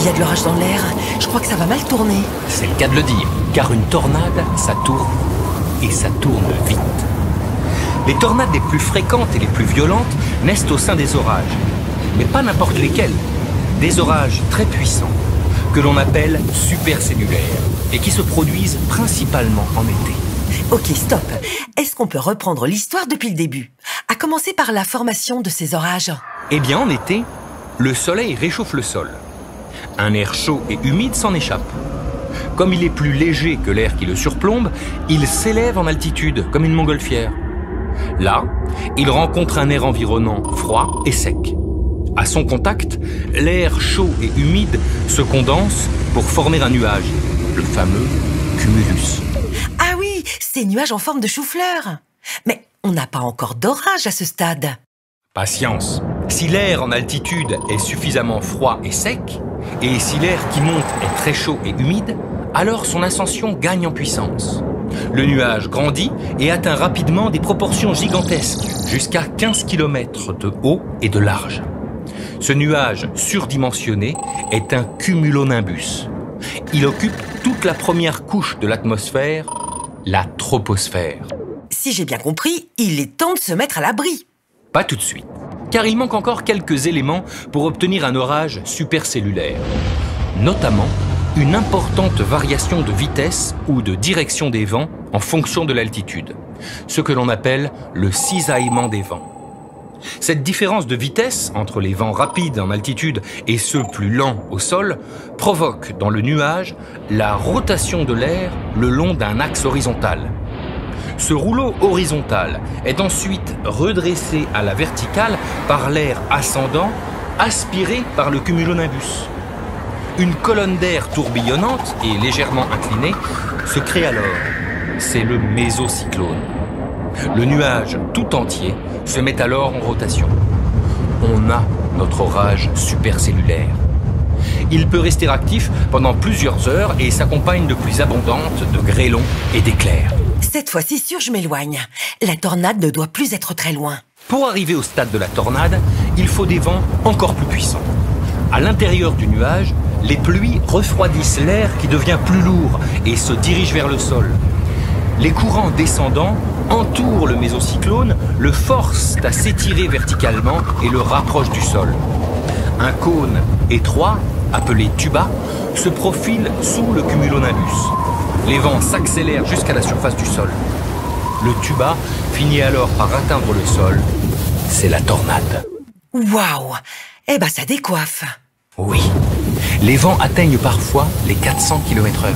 y a de l'orage dans l'air. Je crois que ça va mal tourner. C'est le cas de le dire, car une tornade, ça tourne, et ça tourne vite. Les tornades les plus fréquentes et les plus violentes naissent au sein des orages, mais pas n'importe lesquels. Des orages très puissants, que l'on appelle supercellulaires, et qui se produisent principalement en été. Ok, stop. Est-ce qu'on peut reprendre l'histoire depuis le début? À commencer par la formation de ces orages. Eh bien, en été, le soleil réchauffe le sol. Un air chaud et humide s'en échappe. Comme il est plus léger que l'air qui le surplombe, il s'élève en altitude, comme une montgolfière. Là, il rencontre un air environnant froid et sec. À son contact, l'air chaud et humide se condense pour former un nuage, le fameux cumulus. Ah oui, ces nuages en forme de chou-fleur. Mais on n'a pas encore d'orage à ce stade. Patience. Si l'air en altitude est suffisamment froid et sec, et si l'air qui monte est très chaud et humide, alors son ascension gagne en puissance. Le nuage grandit et atteint rapidement des proportions gigantesques, jusqu'à 15 km de haut et de large. Ce nuage surdimensionné est un cumulonimbus. Il occupe toute la première couche de l'atmosphère, la troposphère. Si j'ai bien compris, il est temps de se mettre à l'abri. Pas tout de suite, car il manque encore quelques éléments pour obtenir un orage supercellulaire. Notamment, une importante variation de vitesse ou de direction des vents en fonction de l'altitude, ce que l'on appelle le cisaillement des vents. Cette différence de vitesse entre les vents rapides en altitude et ceux plus lents au sol provoque dans le nuage la rotation de l'air le long d'un axe horizontal. Ce rouleau horizontal est ensuite redressé à la verticale par l'air ascendant aspiré par le cumulonimbus. Une colonne d'air tourbillonnante et légèrement inclinée se crée alors. C'est le mésocyclone. Le nuage tout entier se met alors en rotation. On a notre orage supercellulaire. Il peut rester actif pendant plusieurs heures et s'accompagne de pluies abondantes de grêlons et d'éclairs. Cette fois-ci sûr, je m'éloigne. La tornade ne doit plus être très loin. Pour arriver au stade de la tornade, il faut des vents encore plus puissants. À l'intérieur du nuage, les pluies refroidissent l'air qui devient plus lourd et se dirige vers le sol. Les courants descendants entourent le mésocyclone, le forcent à s'étirer verticalement et le rapprochent du sol. Un cône étroit, appelé tuba, se profile sous le cumulonimbus. Les vents s'accélèrent jusqu'à la surface du sol. Le tuba finit alors par atteindre le sol. C'est la tornade. Waouh! Eh ben, ça décoiffe. Oui, les vents atteignent parfois les 400 km/h.